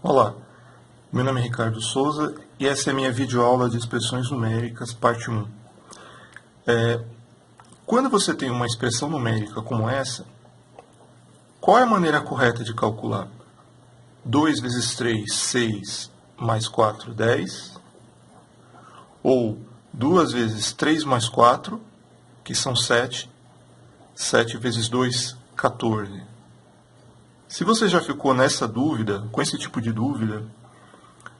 Olá, meu nome é Ricardo Souza e essa é a minha videoaula de expressões numéricas, parte 1. Quando você tem uma expressão numérica como essa, qual é a maneira correta de calcular? 2 vezes 3, 6, mais 4, 10. Ou 2 vezes 3 mais 4, que são 7. 7 vezes 2, 14. Se você já ficou nessa dúvida, com esse tipo de dúvida,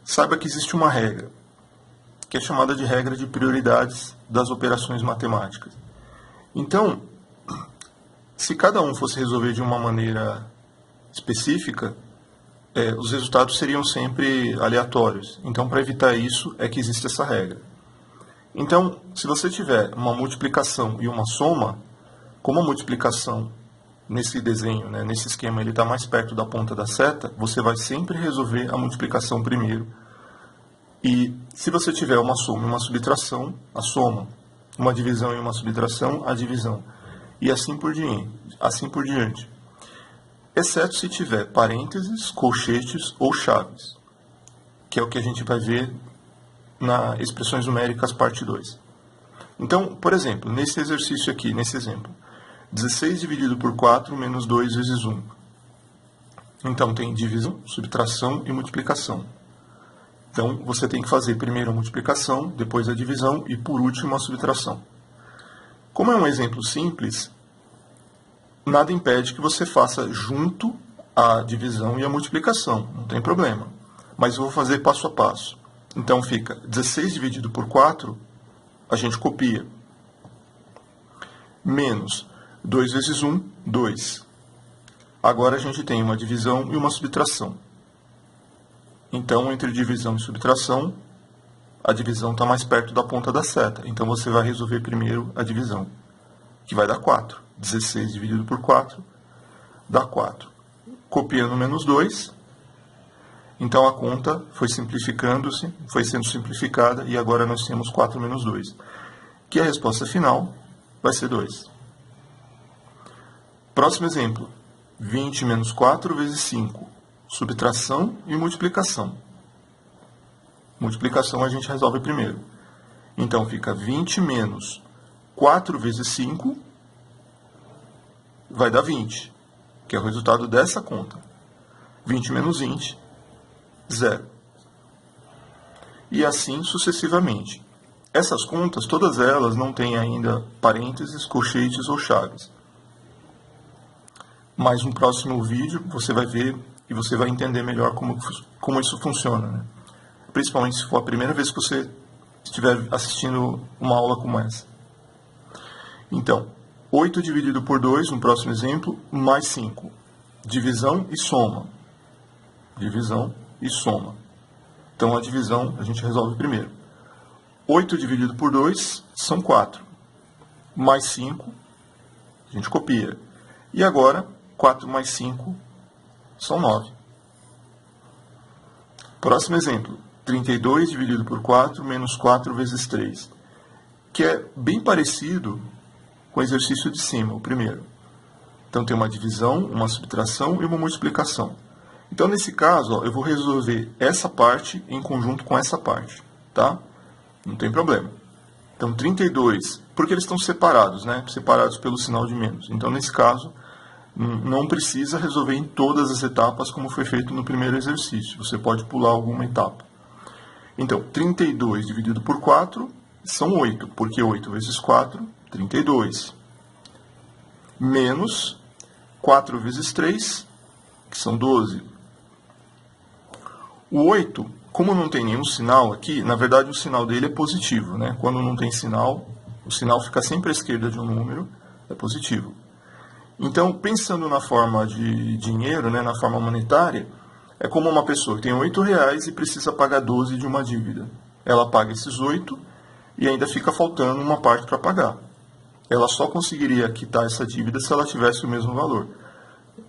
saiba que existe uma regra, que é chamada de regra de prioridades das operações matemáticas. Então, se cada um fosse resolver de uma maneira específica, os resultados seriam sempre aleatórios. Então, para evitar isso, é que existe essa regra. Então, se você tiver uma multiplicação e uma soma, como a multiplicação nesse desenho, nesse esquema, ele está mais perto da ponta da seta, você vai sempre resolver a multiplicação primeiro. E se você tiver uma soma e uma subtração, a soma, uma divisão e uma subtração, a divisão. E assim por diante. Exceto se tiver parênteses, colchetes ou chaves, que é o que a gente vai ver na expressões numéricas parte 2. Então, por exemplo, nesse exercício aqui, nesse exemplo, 16 dividido por 4 menos 2 vezes 1. Então, tem divisão, subtração e multiplicação. Então, você tem que fazer primeiro a multiplicação, depois a divisão e, por último, a subtração. Como é um exemplo simples, nada impede que você faça junto a divisão e a multiplicação. Não tem problema. Mas eu vou fazer passo a passo. Então, fica 16 dividido por 4, a gente copia. Menos 2 vezes 1, 2. Agora a gente tem uma divisão e uma subtração. Então, entre divisão e subtração, a divisão está mais perto da ponta da seta. Então, você vai resolver primeiro a divisão, que vai dar 4. 16 dividido por 4 dá 4. Copiando menos 2. Então, a conta foi simplificando-se, foi sendo simplificada, e agora nós temos 4 menos 2. Que a resposta final vai ser 2. Próximo exemplo, 20 menos 4 vezes 5. Subtração e multiplicação. Multiplicação a gente resolve primeiro. Então, fica 20 menos 4 vezes 5, vai dar 20, que é o resultado dessa conta. 20 menos 20, 0. E assim sucessivamente. Essas contas, todas elas não têm ainda parênteses, colchetes ou chaves. Mas no próximo vídeo você vai ver e você vai entender melhor como isso funciona. Principalmente se for a primeira vez que você estiver assistindo uma aula como essa. Então, 8 dividido por 2, no próximo exemplo, mais 5. Divisão e soma. Divisão e soma. Então, a divisão a gente resolve primeiro. 8 dividido por 2 são 4. Mais 5, a gente copia. E agora, 4 mais 5 são 9. Próximo exemplo. 32 dividido por 4 menos 4 vezes 3. Que é bem parecido com o exercício de cima, o primeiro. Então, tem uma divisão, uma subtração e uma multiplicação. Então, nesse caso, eu vou resolver essa parte em conjunto com essa parte. Tá? Não tem problema. Então, 32, porque eles estão separados, separados pelo sinal de menos. Então, nesse caso, não precisa resolver em todas as etapas como foi feito no primeiro exercício. Você pode pular alguma etapa. Então, 32 dividido por 4 são 8, porque 8 vezes 4, 32. Menos 4 vezes 3, que são 12. O 8, como não tem nenhum sinal aqui, na verdade o sinal dele é positivo. Quando não tem sinal, o sinal fica sempre à esquerda de um número, é positivo. Então, pensando na forma de dinheiro, na forma monetária, é como uma pessoa que tem R$8 e precisa pagar 12 de uma dívida. Ela paga esses 8 e ainda fica faltando uma parte para pagar. Ela só conseguiria quitar essa dívida se ela tivesse o mesmo valor.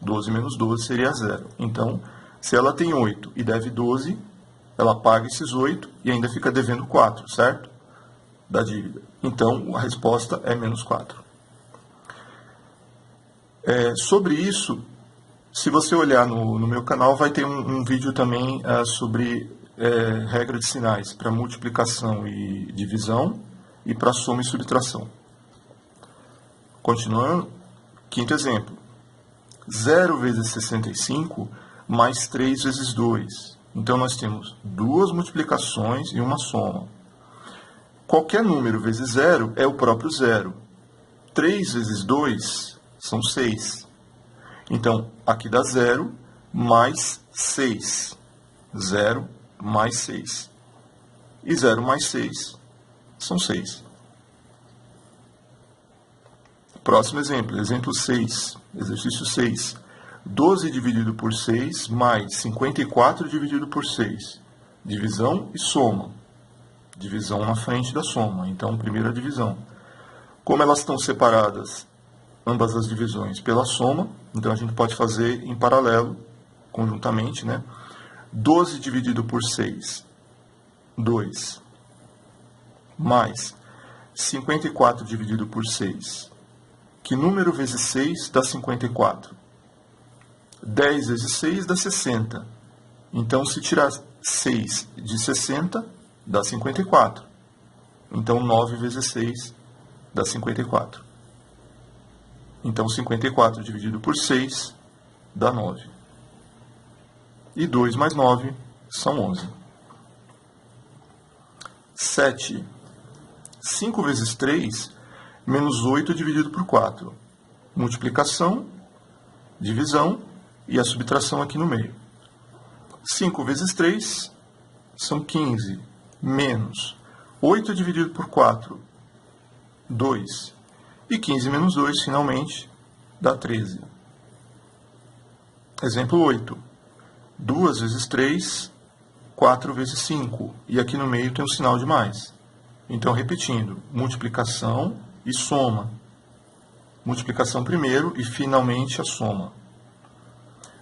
12 menos 12 seria 0. Então, se ela tem 8 e deve 12, ela paga esses 8 e ainda fica devendo 4, certo? Da dívida. Então, a resposta é menos 4. Sobre isso, Se você olhar no meu canal, vai ter um vídeo também sobre regra de sinais para multiplicação e divisão e para soma e subtração. Continuando, quinto exemplo. 0 vezes 65 mais 3 vezes 2. Então, nós temos duas multiplicações e uma soma. Qualquer número vezes 0 é o próprio zero. 3 vezes 2 são 6. Então, aqui dá 0 mais 6. 0 mais 6. E 0 mais 6 são 6. Próximo exemplo, exemplo 6, exercício 6. 12 dividido por 6 mais 54 dividido por 6. Divisão e soma. Divisão na frente da soma. Então, primeiro a divisão. Como elas estão separadas, ambas as divisões, pela soma, então a gente pode fazer em paralelo, conjuntamente, né? 12 dividido por 6, 2. Mais 54 dividido por 6. Que número vezes 6 dá 54? 10 vezes 6 dá 60. Então, se tirar 6 de 60, dá 54. Então, 9 vezes 6 dá 54. Então, 54 dividido por 6 dá 9. E 2 mais 9 são 11. 7. 5 vezes 3, menos 8 dividido por 4. Multiplicação, divisão e a subtração aqui no meio. 5 vezes 3 são 15, menos 8 dividido por 4, 2. E 15 menos 2, finalmente, dá 13. Exemplo 8. 2 vezes 3, 4 vezes 5. E aqui no meio tem um sinal de mais. Então, repetindo, multiplicação e soma. Multiplicação primeiro e, finalmente, a soma.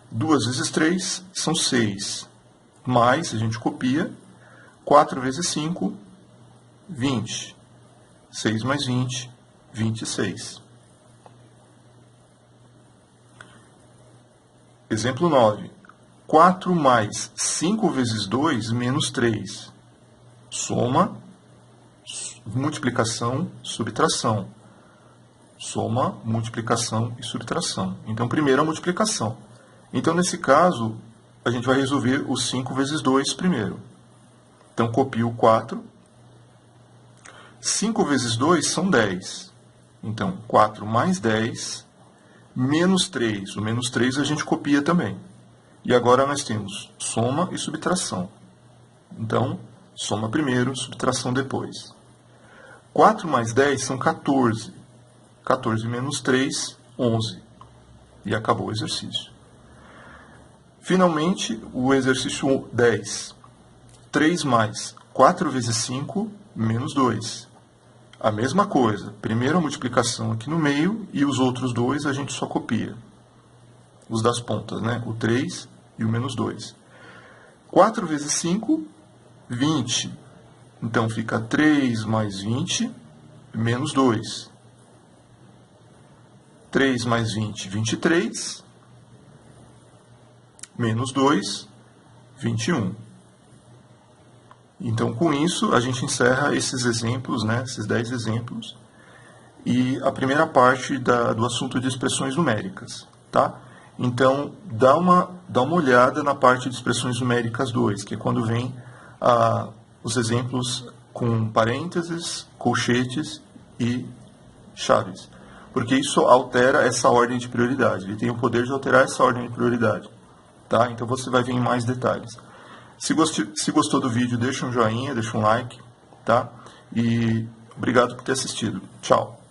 2 vezes 3 são 6. Mais, a gente copia. 4 vezes 5, 20. 6 mais 20, 26. Exemplo 9. 4 mais 5 vezes 2 menos 3. Soma, multiplicação, subtração. Soma, multiplicação e subtração. Então, primeiro a multiplicação. Então, nesse caso, a gente vai resolver o 5 vezes 2 primeiro. Então, copio o 4. 5 vezes 2 são 10. Então, 4 mais 10, menos 3. O menos 3 a gente copia também. E agora nós temos soma e subtração. Então, soma primeiro, subtração depois. 4 mais 10 são 14. 14 menos 3, 11. E acabou o exercício. Finalmente, o exercício 10. 3 mais 4 vezes 5, menos 2. A mesma coisa. Primeiro a multiplicação aqui no meio e os outros dois a gente só copia. Os das pontas, né? O 3 e o menos 2. 4 vezes 5, 20. Então, fica 3 mais 20, menos 2. 3 mais 20, 23. Menos 2, 21. Então, com isso, a gente encerra esses exemplos, né? Esses 10 exemplos. E a primeira parte do assunto de expressões numéricas, tá? Então, dá uma olhada na parte de expressões numéricas 2, que é quando vem os exemplos com parênteses, colchetes e chaves. Porque isso altera essa ordem de prioridade. Ele tem o poder de alterar essa ordem de prioridade. Tá? Então, você vai ver em mais detalhes. Se gostou do vídeo, deixa um joinha, deixa um like. Tá? E obrigado por ter assistido. Tchau.